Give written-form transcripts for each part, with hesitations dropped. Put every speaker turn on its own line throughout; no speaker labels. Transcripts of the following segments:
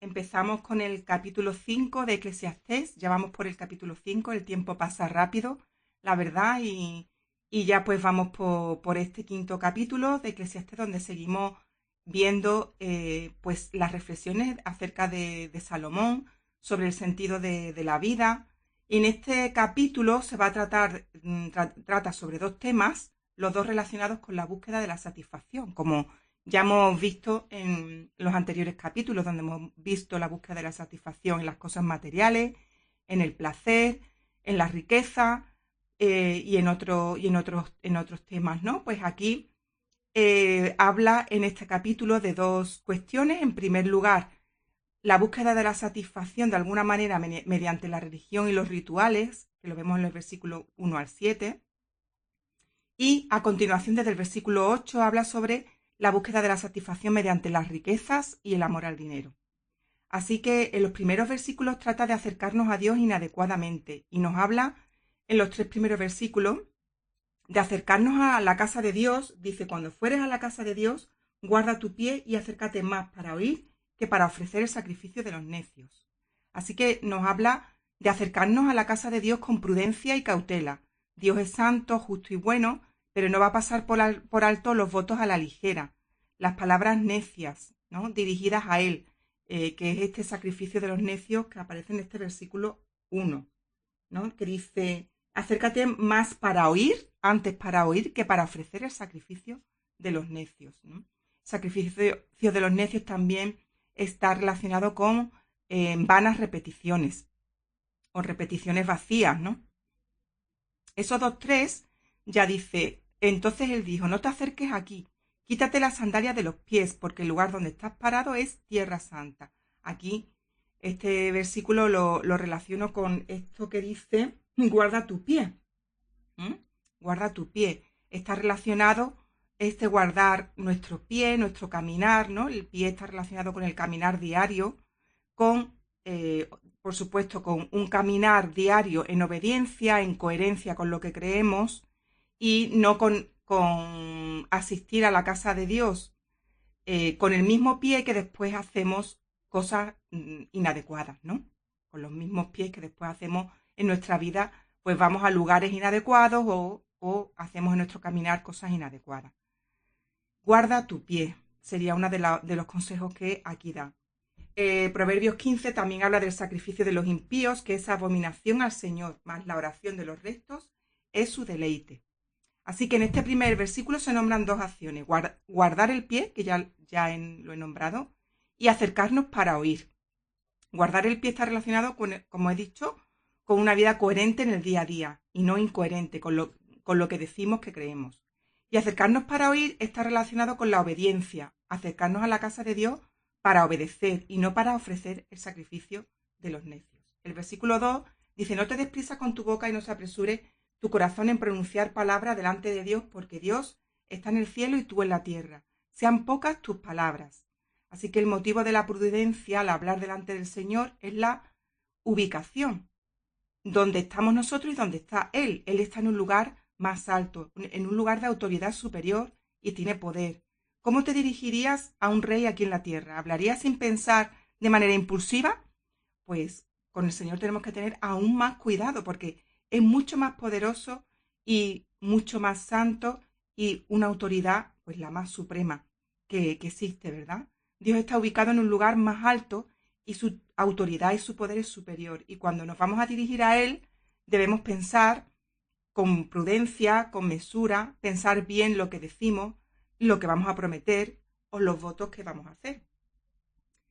Empezamos con el capítulo 5 de Eclesiastés. Ya vamos por el capítulo 5. El tiempo pasa rápido, la verdad, y ya pues vamos por este quinto capítulo de Eclesiastés, donde seguimos viendo pues las reflexiones acerca de Salomón sobre el sentido de la vida. Y en este capítulo se va a trata sobre dos temas, los dos relacionados con la búsqueda de la satisfacción, como ya hemos visto en los anteriores capítulos, donde hemos visto la búsqueda de la satisfacción en las cosas materiales, en el placer, en la riqueza y en otros temas, ¿no? Pues aquí habla en este capítulo de dos cuestiones. En primer lugar, la búsqueda de la satisfacción de alguna manera mediante la religión y los rituales, que lo vemos en los versículos 1 al 7. Y a continuación, desde el versículo 8, habla sobre la búsqueda de la satisfacción mediante las riquezas y el amor al dinero. Así que en los primeros versículos trata de acercarnos a Dios inadecuadamente y nos habla en los 3 primeros versículos de acercarnos a la casa de Dios. Dice: cuando fueres a la casa de Dios, guarda tu pie y acércate más para oír que para ofrecer el sacrificio de los necios. Así que nos habla de acercarnos a la casa de Dios con prudencia y cautela. Dios es santo, justo y bueno, pero no va a pasar por alto los votos a la ligera, las palabras necias, ¿no?, dirigidas a Él, que es este sacrificio de los necios que aparece en este versículo 1, ¿no?, que dice: acércate más para oír, antes para oír que para ofrecer el sacrificio de los necios, ¿no? El sacrificio de los necios también está relacionado con vanas repeticiones o repeticiones vacías, ¿no? Esos tres ya dice: entonces él dijo, no te acerques aquí, quítate las sandalias de los pies, porque el lugar donde estás parado es tierra santa. Aquí este versículo lo relaciono con esto que dice, guarda tu pie. ¿Mm? Guarda tu pie. Está relacionado este guardar nuestro pie, nuestro caminar, ¿no? El pie está relacionado con el caminar diario, con, por supuesto, con un caminar diario en obediencia, en coherencia con lo que creemos y no con asistir a la casa de Dios con el mismo pie que después hacemos cosas inadecuadas, ¿no? Con los mismos pies que después hacemos en nuestra vida, pues vamos a lugares inadecuados o hacemos en nuestro caminar cosas inadecuadas. Guarda tu pie, sería uno de los consejos que aquí da. Proverbios 15 también habla del sacrificio de los impíos, que es abominación al Señor, más la oración de los rectos es su deleite. Así que en este primer versículo se nombran dos acciones: guardar el pie, que lo he nombrado, y acercarnos para oír. Guardar el pie está relacionado con, como he dicho, con una vida coherente en el día a día y no incoherente con lo que decimos que creemos. Y acercarnos para oír está relacionado con la obediencia, acercarnos a la casa de Dios para obedecer y no para ofrecer el sacrificio de los necios. El versículo 2 dice: no te des prisa con tu boca y no se apresure tu corazón en pronunciar palabras delante de Dios, porque Dios está en el cielo y tú en la tierra. Sean pocas tus palabras. Así que el motivo de la prudencia al hablar delante del Señor es la ubicación, donde estamos nosotros y donde está Él. Él está en un lugar más alto, en un lugar de autoridad superior y tiene poder. ¿Cómo te dirigirías a un rey aquí en la tierra? ¿Hablarías sin pensar de manera impulsiva? Pues con el Señor tenemos que tener aún más cuidado, porque es mucho más poderoso y mucho más santo y una autoridad, pues la más suprema que existe, ¿verdad? Dios está ubicado en un lugar más alto y su autoridad y su poder es superior. Y cuando nos vamos a dirigir a Él, debemos pensar con prudencia, con mesura, pensar bien lo que decimos, lo que vamos a prometer o los votos que vamos a hacer.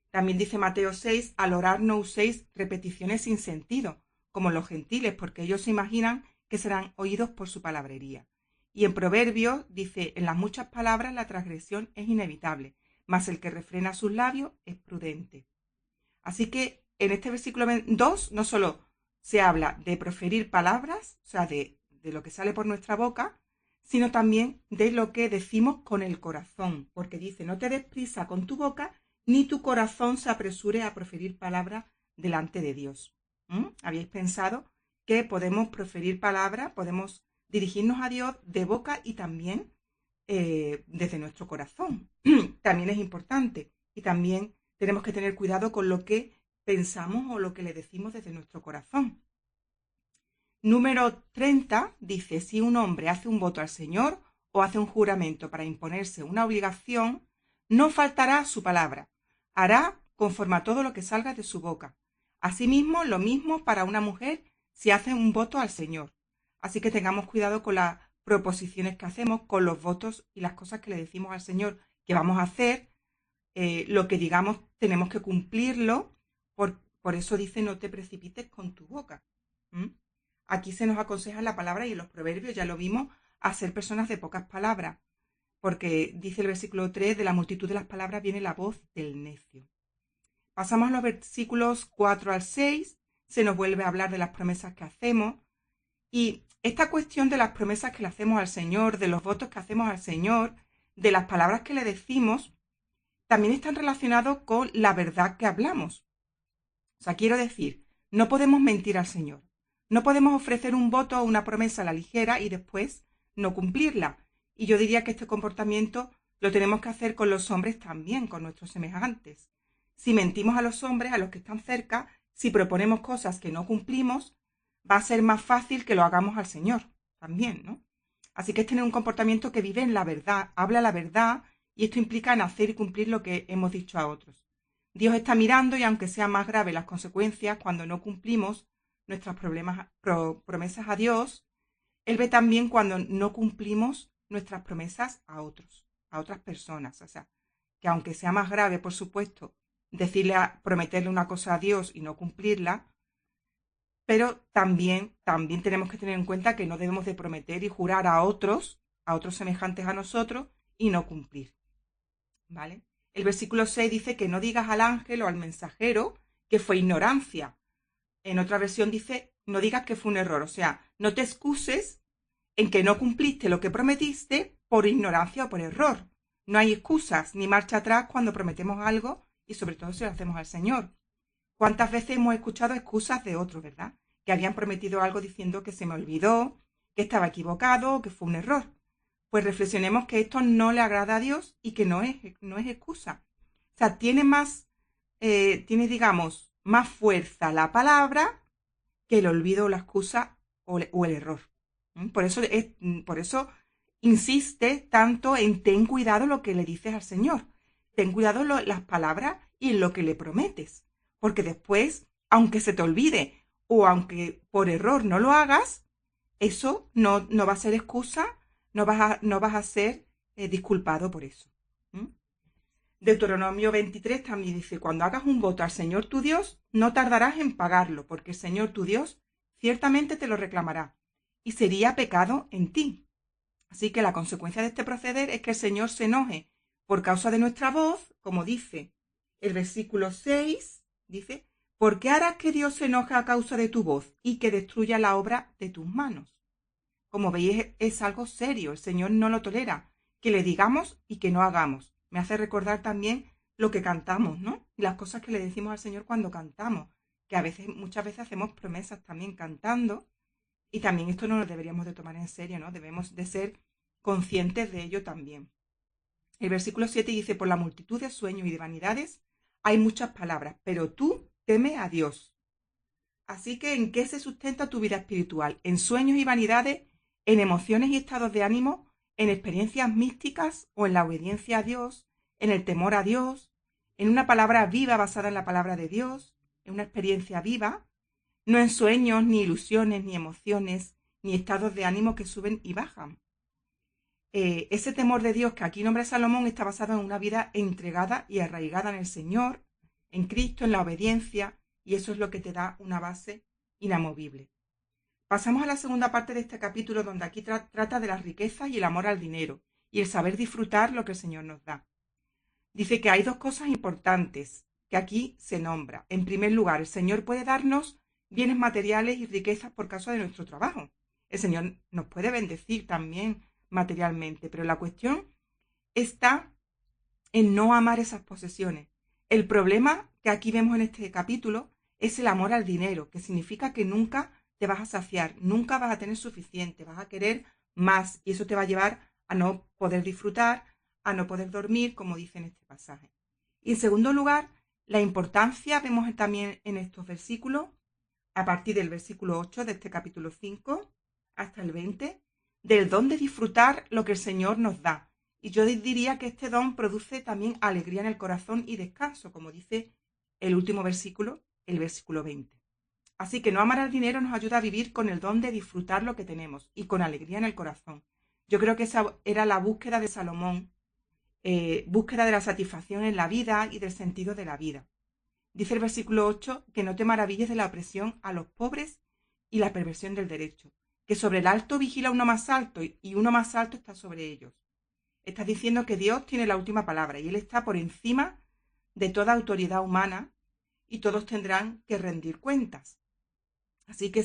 También dice Mateo 6, al orar no uséis repeticiones sin sentido, como los gentiles, porque ellos se imaginan que serán oídos por su palabrería. Y en Proverbios dice: en las muchas palabras la transgresión es inevitable, mas el que refrena sus labios es prudente. Así que en este versículo 2 no solo se habla de proferir palabras, o sea, de lo que sale por nuestra boca, sino también de lo que decimos con el corazón, porque dice: no te des prisa con tu boca, ni tu corazón se apresure a proferir palabras delante de Dios. ¿Habéis pensado que podemos proferir palabras, podemos dirigirnos a Dios de boca y también desde nuestro corazón? También es importante. Y también tenemos que tener cuidado con lo que pensamos o lo que le decimos desde nuestro corazón. Número 30 dice, si un hombre hace un voto al Señor o hace un juramento para imponerse una obligación, no faltará a su palabra, hará conforme a todo lo que salga de su boca. Asimismo, lo mismo para una mujer si hace un voto al Señor. Así que tengamos cuidado con las proposiciones que hacemos, con los votos y las cosas que le decimos al Señor que vamos a hacer. Lo que digamos tenemos que cumplirlo, por eso dice no te precipites con tu boca. Aquí se nos aconseja en la palabra y en los proverbios, ya lo vimos, a ser personas de pocas palabras, porque dice el versículo 3, de la multitud de las palabras viene la voz del necio. Pasamos a los versículos 4 al 6, se nos vuelve a hablar de las promesas que hacemos, y esta cuestión de las promesas que le hacemos al Señor, de los votos que hacemos al Señor, de las palabras que le decimos, también están relacionados con la verdad que hablamos. O sea, quiero decir, no podemos mentir al Señor. No podemos ofrecer un voto o una promesa a la ligera y después no cumplirla. Y yo diría que este comportamiento lo tenemos que hacer con los hombres también, con nuestros semejantes. Si mentimos a los hombres, a los que están cerca, si proponemos cosas que no cumplimos, va a ser más fácil que lo hagamos al Señor también, ¿no? Así que es tener un comportamiento que vive en la verdad, habla la verdad, y esto implica en hacer y cumplir lo que hemos dicho a otros. Dios está mirando y aunque sean más graves las consecuencias cuando no cumplimos nuestras promesas a Dios, Él ve también cuando no cumplimos nuestras promesas a otros, a otras personas. O sea, que aunque sea más grave, por supuesto, prometerle una cosa a Dios y no cumplirla, pero también tenemos que tener en cuenta que no debemos de prometer y jurar a otros semejantes a nosotros y no cumplir. ¿Vale? El versículo 6 dice que no digas al ángel o al mensajero que fue ignorancia. En otra versión dice, no digas que fue un error. O sea, no te excuses en que no cumpliste lo que prometiste por ignorancia o por error. No hay excusas ni marcha atrás cuando prometemos algo y sobre todo si lo hacemos al Señor. ¿Cuántas veces hemos escuchado excusas de otros, verdad? Que habían prometido algo diciendo que se me olvidó, que estaba equivocado o que fue un error. Pues reflexionemos que esto no le agrada a Dios y que no es excusa. O sea, tiene, digamos, más fuerza la palabra que el olvido o la excusa o el error. Por eso insiste tanto en ten cuidado lo que le dices al Señor. Ten cuidado las palabras y en lo que le prometes. Porque después, aunque se te olvide o aunque por error no lo hagas, eso no va a ser excusa, no vas a ser disculpado por eso. Deuteronomio 23 también dice, cuando hagas un voto al Señor tu Dios, no tardarás en pagarlo, porque el Señor tu Dios ciertamente te lo reclamará, y sería pecado en ti. Así que la consecuencia de este proceder es que el Señor se enoje por causa de nuestra voz, como dice el versículo 6, dice, ¿por qué harás que Dios se enoje a causa de tu voz y que destruya la obra de tus manos? Como veis, es algo serio, el Señor no lo tolera, que le digamos y que no hagamos. Me hace recordar también lo que cantamos, ¿no? Y las cosas que le decimos al Señor cuando cantamos, que muchas veces hacemos promesas también cantando, y también esto no lo deberíamos de tomar en serio, ¿no? Debemos de ser conscientes de ello también. El versículo 7 dice, por la multitud de sueños y de vanidades hay muchas palabras, pero tú teme a Dios. Así que, ¿en qué se sustenta tu vida espiritual? ¿En sueños y vanidades? ¿En emociones y estados de ánimo? ¿En experiencias místicas o en la obediencia a Dios? ¿En el temor a Dios? ¿En una palabra viva basada en la palabra de Dios? ¿En una experiencia viva? No en sueños, ni ilusiones, ni emociones, ni estados de ánimo que suben y bajan. Ese temor de Dios que aquí nombra Salomón está basado en una vida entregada y arraigada en el Señor, en Cristo, en la obediencia, y eso es lo que te da una base inamovible. Pasamos a la segunda parte de este capítulo, donde aquí trata de las riquezas y el amor al dinero, y el saber disfrutar lo que el Señor nos da. Dice que hay dos cosas importantes que aquí se nombra. En primer lugar, el Señor puede darnos bienes materiales y riquezas por causa de nuestro trabajo. El Señor nos puede bendecir también materialmente, pero la cuestión está en no amar esas posesiones. El problema que aquí vemos en este capítulo es el amor al dinero, que significa que nunca te vas a saciar, nunca vas a tener suficiente, vas a querer más y eso te va a llevar a no poder disfrutar, a no poder dormir, como dice en este pasaje. Y en segundo lugar, La importancia vemos también en estos versículos, a partir del versículo 8 de este capítulo 5 hasta el 20, del don de disfrutar lo que el Señor nos da. Y yo diría que este don produce también alegría en el corazón y descanso, como dice el último versículo, el versículo 20. Así que no amar al dinero nos ayuda a vivir con el don de disfrutar lo que tenemos y con alegría en el corazón. Yo creo que esa era la búsqueda de Salomón, búsqueda de la satisfacción en la vida y del sentido de la vida. Dice el versículo 8 que no te maravilles de la opresión a los pobres y la perversión del derecho, que sobre el alto vigila uno más alto y uno más alto está sobre ellos. Está diciendo que Dios tiene la última palabra y Él está por encima de toda autoridad humana y todos tendrán que rendir cuentas. Así que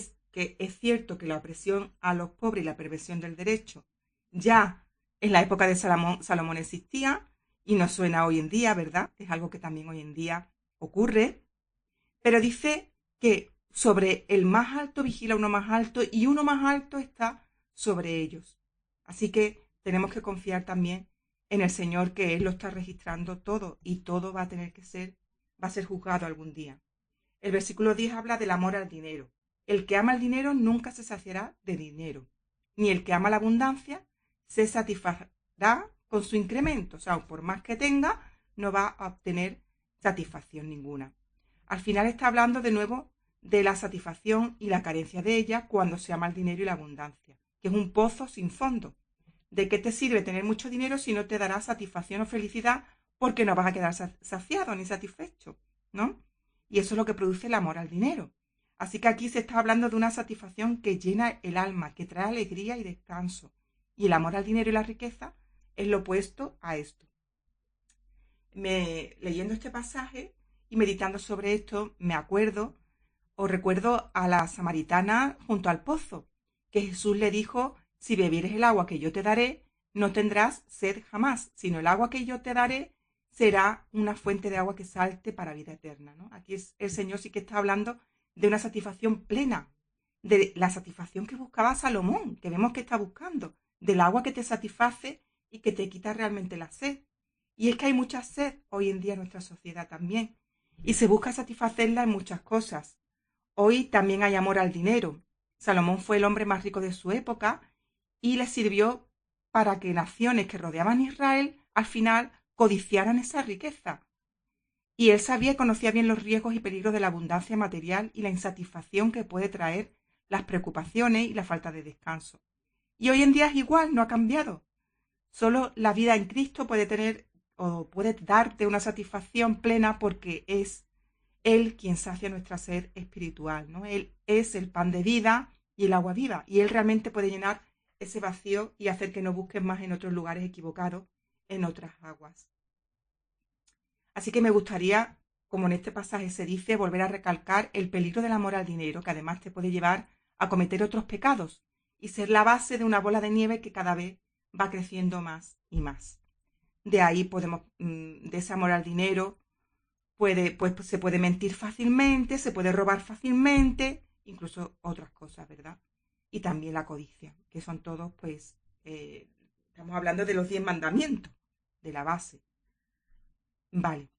es cierto que la opresión a los pobres y la perversión del derecho ya en la época de Salomón existía y nos suena hoy en día, ¿verdad? Es algo que también hoy en día ocurre, pero dice que sobre el más alto vigila uno más alto y uno más alto está sobre ellos. Así que tenemos que confiar también en el Señor, que Él lo está registrando todo y todo va a ser juzgado algún día. El versículo 10 habla del amor al dinero. El que ama el dinero nunca se saciará de dinero, ni el que ama la abundancia se satisfará con su incremento. O sea, por más que tenga, no va a obtener satisfacción ninguna. Al final está hablando de nuevo de la satisfacción y la carencia de ella cuando se ama el dinero y la abundancia, que es un pozo sin fondo. ¿De qué te sirve tener mucho dinero si no te dará satisfacción o felicidad porque no vas a quedar saciado ni satisfecho, ¿no? Y eso es lo que produce el amor al dinero. Así que aquí se está hablando de una satisfacción que llena el alma, que trae alegría y descanso. Y el amor al dinero y la riqueza es lo opuesto a esto. Leyendo este pasaje y meditando sobre esto, me acuerdo o recuerdo a la samaritana junto al pozo, que Jesús le dijo: si bebieres el agua que yo te daré, no tendrás sed jamás, sino el agua que yo te daré será una fuente de agua que salte para vida eterna, ¿no? Aquí el Señor sí que está hablando de una satisfacción plena, de la satisfacción que buscaba Salomón, que vemos que está buscando, del agua que te satisface y que te quita realmente la sed. Y es que hay mucha sed hoy en día en nuestra sociedad también, y se busca satisfacerla en muchas cosas. Hoy también hay amor al dinero. Salomón fue el hombre más rico de su época y le sirvió para que naciones que rodeaban a Israel al final codiciaran esa riqueza. Y él sabía y conocía bien los riesgos y peligros de la abundancia material y la insatisfacción que puede traer las preocupaciones y la falta de descanso. Y hoy en día es igual, no ha cambiado. Solo la vida en Cristo puede tener o puede darte una satisfacción plena porque es Él quien sacia nuestra sed espiritual, ¿no? Él es el pan de vida y el agua viva, y Él realmente puede llenar ese vacío y hacer que no busques más en otros lugares equivocados, en otras aguas. Así que me gustaría, como en este pasaje se dice, volver a recalcar el peligro del amor al dinero, que además te puede llevar a cometer otros pecados y ser la base de una bola de nieve que cada vez va creciendo más y más. De ahí de ese amor al dinero, se puede mentir fácilmente, se puede robar fácilmente, incluso otras cosas, ¿verdad? Y también la codicia, que son todos, estamos hablando de los 10 mandamientos, de la base. Vale,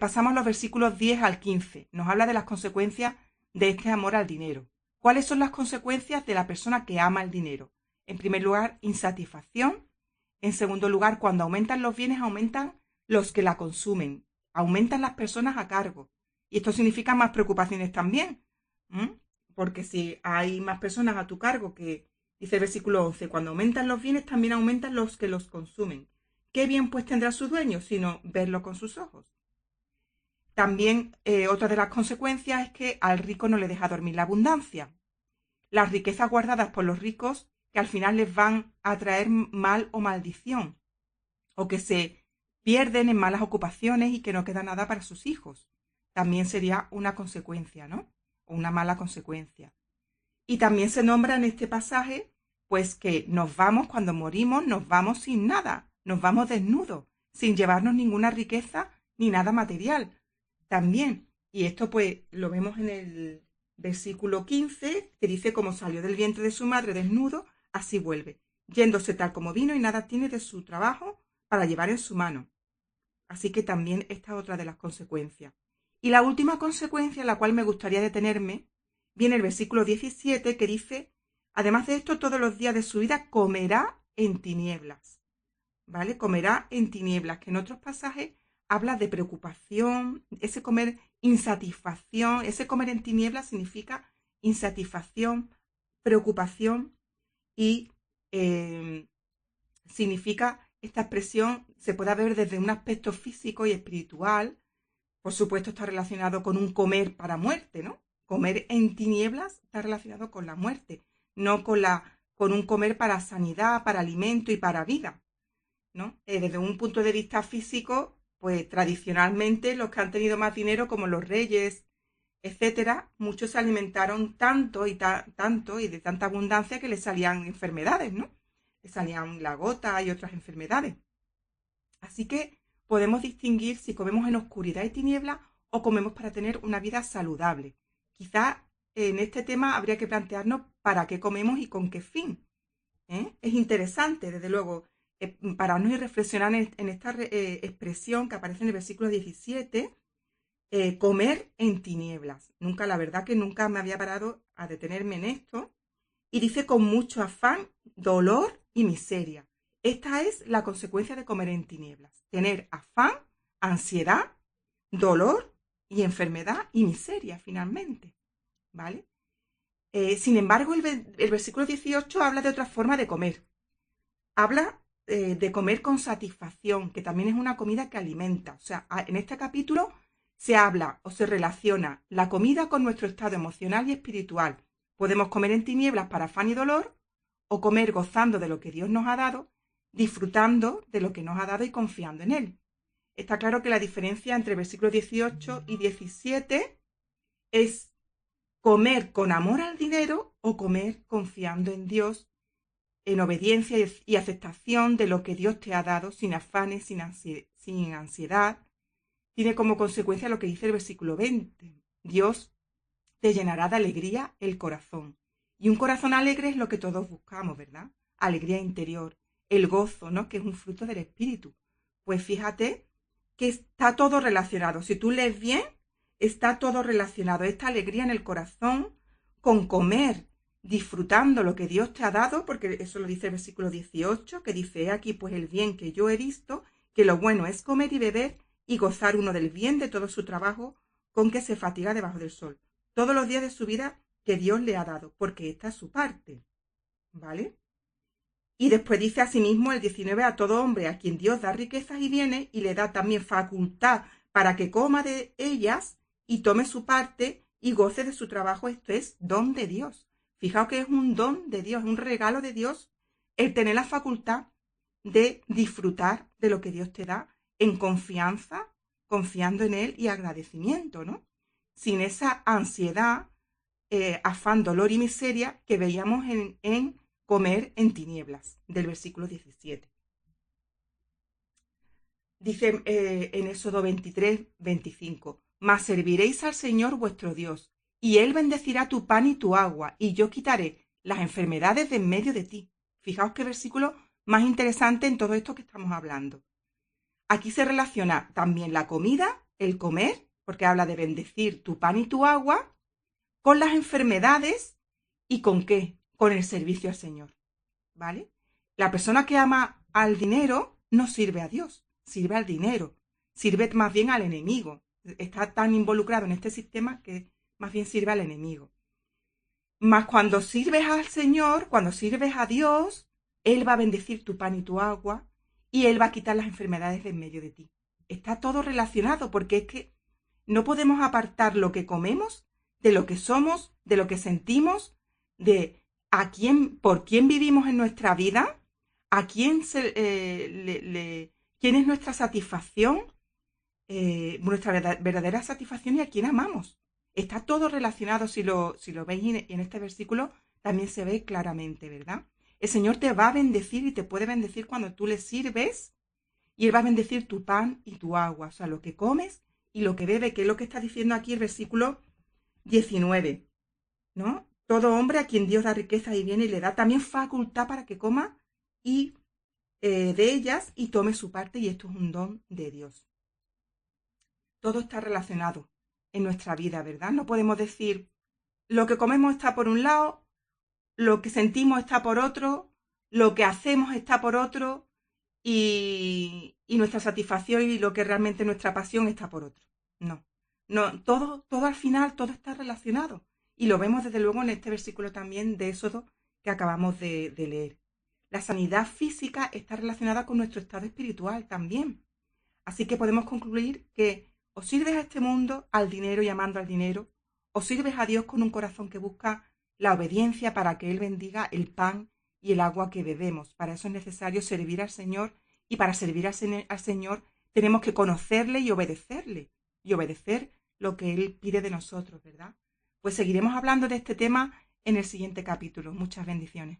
pasamos a los versículos 10 al 15. Nos habla de las consecuencias de este amor al dinero. ¿Cuáles son las consecuencias de la persona que ama el dinero? En primer lugar, insatisfacción. En segundo lugar, cuando aumentan los bienes, aumentan los que la consumen. Aumentan las personas a cargo. Y esto significa más preocupaciones también. Porque si hay más personas a tu cargo, que dice el versículo 11, cuando aumentan los bienes, también aumentan los que los consumen. ¿Qué bien pues tendrá su dueño sino verlo con sus ojos? También otra de las consecuencias es que al rico no le deja dormir la abundancia. Las riquezas guardadas por los ricos que al final les van a traer mal o maldición, o que se pierden en malas ocupaciones y que no queda nada para sus hijos. También sería una consecuencia, ¿no? O una mala consecuencia. Y también se nombra en este pasaje, pues que nos vamos, cuando morimos, nos vamos sin nada, nos vamos desnudos, sin llevarnos ninguna riqueza ni nada material. También, y esto pues lo vemos en el versículo 15, que dice: como salió del vientre de su madre desnudo, así vuelve, yéndose tal como vino y nada tiene de su trabajo para llevar en su mano. Así que también esta es otra de las consecuencias. Y la última consecuencia, en la cual me gustaría detenerme, viene el versículo 17, que dice: además de esto, todos los días de su vida comerá en tinieblas. ¿Vale? Comerá en tinieblas, que en otros pasajes habla de preocupación, ese comer insatisfacción, ese comer en tinieblas significa insatisfacción, preocupación y significa, esta expresión se puede ver desde un aspecto físico y espiritual. Por supuesto está relacionado con un comer para muerte, ¿no? Comer en tinieblas está relacionado con la muerte, no con un comer para sanidad, para alimento y para vida, ¿no? Desde un punto de vista físico, pues tradicionalmente los que han tenido más dinero, como los reyes, etcétera, muchos se alimentaron tanto y tanto y de tanta abundancia que les salían enfermedades, ¿no? Les salían la gota y otras enfermedades. Así que podemos distinguir si comemos en oscuridad y tiniebla o comemos para tener una vida saludable. Quizás en este tema habría que plantearnos para qué comemos y con qué fin. Es interesante, desde luego, pararnos y reflexionar en esta expresión que aparece en el versículo 17, comer en tinieblas. La verdad que nunca me había parado a detenerme en esto. Y dice: con mucho afán, dolor y miseria. Esta es la consecuencia de comer en tinieblas. Tener afán, ansiedad, dolor y enfermedad y miseria finalmente. ¿Vale? Sin embargo, el versículo 18 habla de otra forma de comer. Habla de comer con satisfacción, que también es una comida que alimenta. O sea, en este capítulo se habla o se relaciona la comida con nuestro estado emocional y espiritual. Podemos comer en tinieblas para afán y dolor, o comer gozando de lo que Dios nos ha dado, disfrutando de lo que nos ha dado y confiando en Él. Está claro que la diferencia entre versículos 18 y 17 es comer con amor al dinero o comer confiando en Dios, en obediencia y aceptación de lo que Dios te ha dado, sin afanes, sin ansiedad. Tiene como consecuencia lo que dice el versículo 20. Dios te llenará de alegría el corazón. Y un corazón alegre es lo que todos buscamos, ¿verdad? Alegría interior, el gozo, ¿no? Que es un fruto del espíritu. Pues fíjate que está todo relacionado. Si tú lees bien, está todo relacionado. Esta alegría en el corazón con comer, disfrutando lo que Dios te ha dado, porque eso lo dice el versículo 18, que dice: aquí pues el bien que yo he visto, que lo bueno es comer y beber y gozar uno del bien de todo su trabajo con que se fatiga debajo del sol, todos los días de su vida que Dios le ha dado, porque esta es su parte, ¿vale? Y después dice asimismo el 19: a todo hombre a quien Dios da riquezas y bienes y le da también facultad para que coma de ellas y tome su parte y goce de su trabajo. Esto es don de Dios. Fijaos que es un don de Dios, es un regalo de Dios el tener la facultad de disfrutar de lo que Dios te da en confianza, confiando en Él y agradecimiento, ¿no? Sin esa ansiedad, afán, dolor y miseria que veíamos en comer en tinieblas, del versículo 17. Dice en Éxodo 23, 25: mas serviréis al Señor vuestro Dios, y Él bendecirá tu pan y tu agua, y yo quitaré las enfermedades de en medio de ti. Fijaos qué versículo más interesante en todo esto que estamos hablando. Aquí se relaciona también la comida, el comer, porque habla de bendecir tu pan y tu agua, con las enfermedades y ¿con qué? Con el servicio al Señor, ¿vale? La persona que ama al dinero no sirve a Dios, sirve al dinero, sirve más bien al enemigo. Está tan involucrado en este sistema que más bien sirve al enemigo. Mas cuando sirves al Señor, cuando sirves a Dios, Él va a bendecir tu pan y tu agua y Él va a quitar las enfermedades de en medio de ti. Está todo relacionado, porque es que no podemos apartar lo que comemos de lo que somos, de lo que sentimos, de por quién vivimos en nuestra vida, a quién quién es nuestra satisfacción, nuestra verdadera satisfacción, y a quién amamos. Está todo relacionado. Si lo veis en este versículo, también se ve claramente, ¿verdad? El Señor te va a bendecir y te puede bendecir cuando tú le sirves, y Él va a bendecir tu pan y tu agua, o sea, lo que comes y lo que bebe, que es lo que está diciendo aquí el versículo 19, ¿no? Todo hombre a quien Dios da riqueza y viene y le da también facultad para que coma y de ellas y tome su parte, y esto es un don de Dios. Todo está relacionado. en nuestra vida, ¿verdad? No podemos decir lo que comemos está por un lado, lo que sentimos está por otro, lo que hacemos está por otro y nuestra satisfacción y lo que realmente nuestra pasión está por otro. No, no, todo al final, todo está relacionado. Y lo vemos desde luego en este versículo también de Éxodo que acabamos de leer. La sanidad física está relacionada con nuestro estado espiritual también. Así que podemos concluir que o sirves a este mundo, al dinero y amando al dinero, o sirves a Dios con un corazón que busca la obediencia para que Él bendiga el pan y el agua que bebemos. Para eso es necesario servir al Señor y para servir al Señor tenemos que conocerle y obedecer lo que Él pide de nosotros, ¿verdad? Pues seguiremos hablando de este tema en el siguiente capítulo. Muchas bendiciones.